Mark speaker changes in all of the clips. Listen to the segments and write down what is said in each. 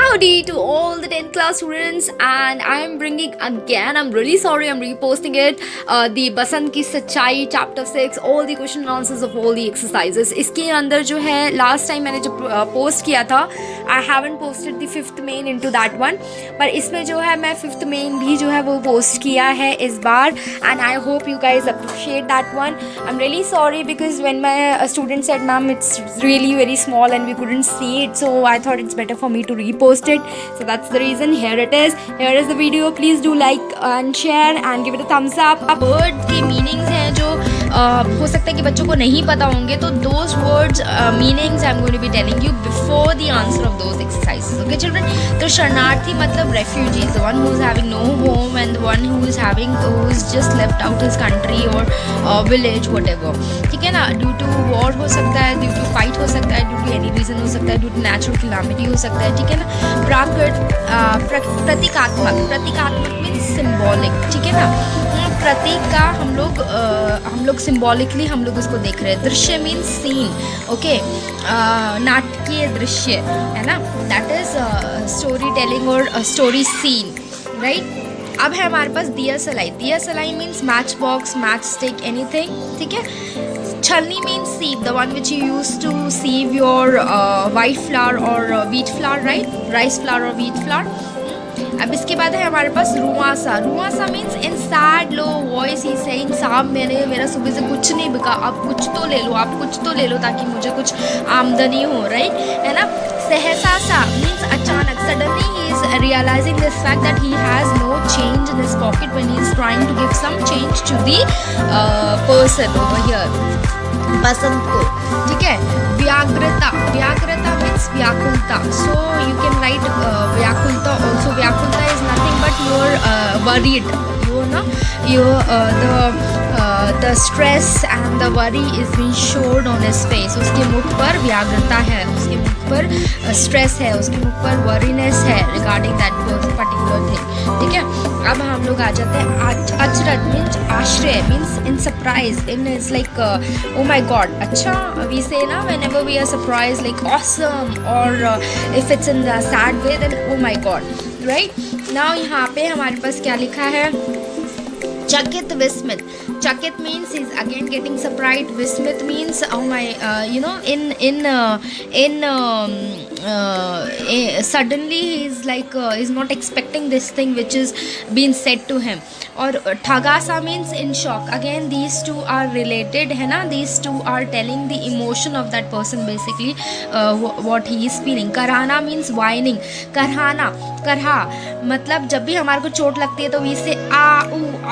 Speaker 1: Howdy to all the 10th class students, and I am bringing again, I'm really sorry, I'm reposting it, the बसंत की सच्चाई chapter 6, all the question and answers of all the exercises. इसके अंदर जो है last time मैंने जो post किया था, I haven't posted the 5th main into that one, पर इसमें जो है मैं 5th main भी जो है वो post किया है इस बार, and I hope you guys appreciate that one. I'm really sorry because when my student said ma'am it's really very small and we couldn't see it, so I thought it's better for me to repost it. So that's the reason. Here it is. Here is the video. Please do like and share and give it a thumbs up. Words की meanings हैं जो हो सकता है कि बच्चों को नहीं पता होंगे, तो those words meanings I'm going to be telling you before the answer of those exercises. Okay children? तो शरणार्थी मतलब refugees, the one who is having no home and the one who is just left out his country or village whatever. ठीक है ना? Due to war हो सकता है, due to fight हो सकता है, due to any reason हो सकता है, due to natural calamity हो सकता है. ठीक है ना? प्रतीकात्मक मीन्स सिम्बॉलिक. ठीक है ना? प्रतीक का हम लोग सिम्बॉलिकली हम लोग उसको देख रहे हैं. दृश्य मीन्स सीन. ओके, नाटकीय दृश्य है ना, दैट इज स्टोरी टेलिंग और स्टोरी सीन, राइट. अब है हमारे पास दिया सलाई. दिया सलाई means match box, match stick, anything. ठीक है. छलनी means sieve, the one which you use to sieve your white flour or wheat flour, right? Rice flour or wheat flour. अब इसके बाद है हमारे पास रुआसा. रुआसा means in sad low voice he saying साहब मेरा सुबह से कुछ नहीं बिका, आप कुछ तो ले लो, आप कुछ तो ले लो ताकि मुझे कुछ आमदनी हो, राइट, है ना. सहसा सा मीन्स अचानक. Suddenly he is realizing this fact that he has no change in his pocket when he is trying to give some change to the person over here. Basant को. ठीक है. व्याग्रता. व्याग्रता मीन्स व्याकुलता. सो यू कैन राइट व्याकुलता also. व्याकुलता is nothing but your worried, the stress and the worry is being showed on his face. उसके मुख पर व्याग्रता है, उसके मुख पर स्ट्रेस है, उसके मुख पर वरीनेस है regarding that particular thing. ठीक है. अब हम लोग आ जाते हैं अचरज मीन्स आश्चर्य, means in surprise, in is like oh my God. अच्छा, वी से ना whenever we are surprised like awesome, or if it's in the sad way then oh my god, right. Now यहाँ पे हमारे पास क्या लिखा है? चकित विस्मित. चकित means he's again getting surprised. विस्मित means oh my suddenly he's like he's not expecting this thing which is being said to him. और ठगासा means in shock. Again these two are related, है ना. These two are telling the emotion of that person basically, what he is feeling. करहाना means whining. करहाना, करहा मतलब जब भी हमारे को चोट लगती है तो we say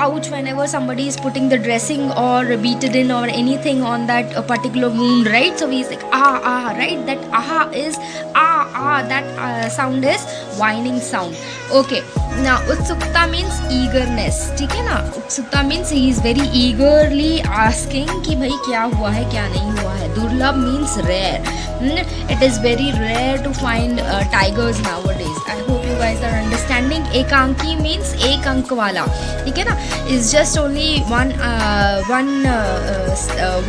Speaker 1: ouch whenever somebody is putting the dressing or betadine or anything on that particular wound, right. So we say right. That is that sound is whining sound. Okay. Now उत्सुकता means eagerness. ठीक है ना. उत्सुकता means he is very eagerly asking कि भाई क्या हुआ है क्या नहीं हुआ है. दुर्लभ means rare. It is very rare to find tigers nowadays. I hope you guys are understanding. एकांकी means एक अंक वाला. ठीक है ना. Is just only one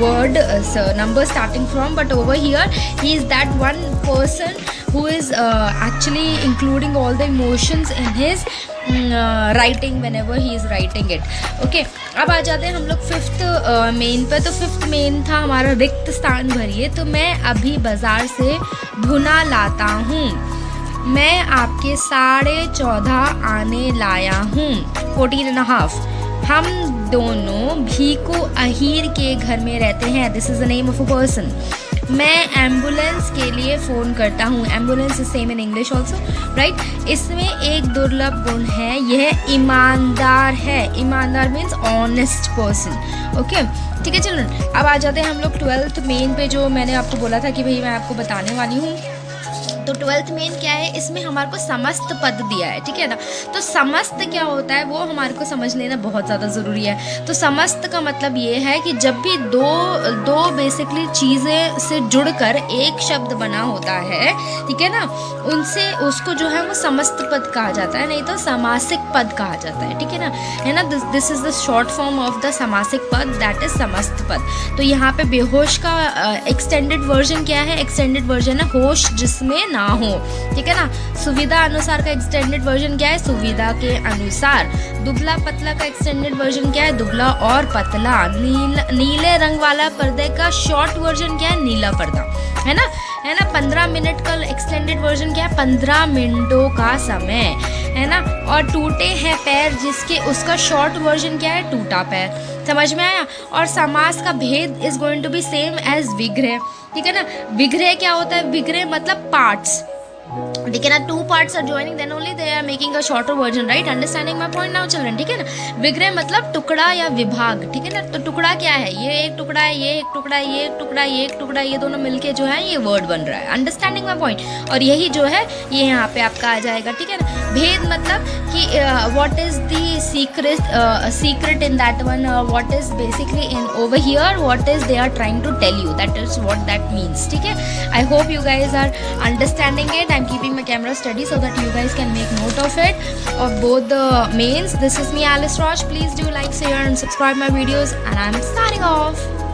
Speaker 1: word, number starting from, but over here he is that one person who is actually including all the emotions in his writing whenever he is writing it. Okay. अब आ जाते हैं हम लोग 5th main पे. तो 5th main था हमारा रिक्त स्थान भरिए. तो मैं अभी बाजार से भुना लाता हूँ, मैं आपके 14.5 आने लाया हूँ, 14.5. हम दोनों भीकू अहीर के घर में रहते हैं. This is the name of a person. मैं एम्बुलेंस के लिए फ़ोन करता हूँ. Ambulance is same in English also, right. इसमें एक दुर्लभ गुण है, यह ईमानदार है. ईमानदार मीन्स ऑनेस्ट पर्सन. ओके. ठीक है चिल्ड्रन. अब आ जाते हैं हम लोग 12th मेन पे, जो मैंने आपको बोला था कि भाई मैं आपको बताने वाली हूँ. तो 12th मेन क्या है? इसमें हमारे को समस्त पद दिया है. ठीक है ना. तो समस्त क्या होता है वो हमारे को समझ लेना बहुत ज़्यादा ज़रूरी है. तो समस्त का मतलब ये है कि जब भी दो बेसिकली चीज़ें से जुड़कर एक शब्द बना होता है, ठीक है ना, उनसे उसको जो है वो समस्त पद कहा जाता है, नहीं तो समासिक पद कहा जाता है. ठीक है ना, है ना. This is the short form of the समासिक पद, दैट इज समस्त पद. तो यहाँ पे बेहोश का एक्सटेंडेड वर्जन क्या है? एक्सटेंडेड वर्जन है होश जिसमें ना हो, ठीक है ना। सुविधा अनुसार का एक्सटेंडेड वर्जन क्या है, सुविधा के अनुसार। दुबला पतला का एक्सटेंडेड वर्जन क्या है, दुबला और पतला। नीले रंग वाला पर्दे का शॉर्ट वर्जन क्या है, नीला पर्दा, है ना, है ना। 15 मिनट का एक्सटेंडेड वर्जन क्या है, 15 मिनटों का समय, है ना। और टूटे हैं पैर जिसके, उसका शॉर्ट वर्जन क्या है, टूटा पैर। समझ में आया। और समास का भेद is going to be same as विग्रह, ठीक है ना। विग्रह क्या होता है, विग्रह मतलब पार्ट्स, ठीक है ना। 2 parts are joining, then only they are making a shorter version, right? Understanding my point now children, ठीक है ना। विग्रह मतलब टुकड़ा या विभाग, ठीक है ना। तो टुकड़ा क्या है, ये एक टुकड़ा है, ये एक टुकड़ा है, ये एक टुकड़ा है, ये एक टुकड़ा, ये दोनों मिलके जो है ये वर्ड बन रहा है। Understanding my point. और यही जो है ये यहाँ पे आपका आ जाएगा, ठीक है ना। भेद मतलब कि what is the secret in that one, what is basically in over here, what is they are trying to tell you, that is what that means, ठीक है। I hope you guys are understanding it. I'm keeping my camera steady so that you guys can make note of it, of both the mains. This is me, Alice Raj. Please do like, share and subscribe my videos, and I'm signing off.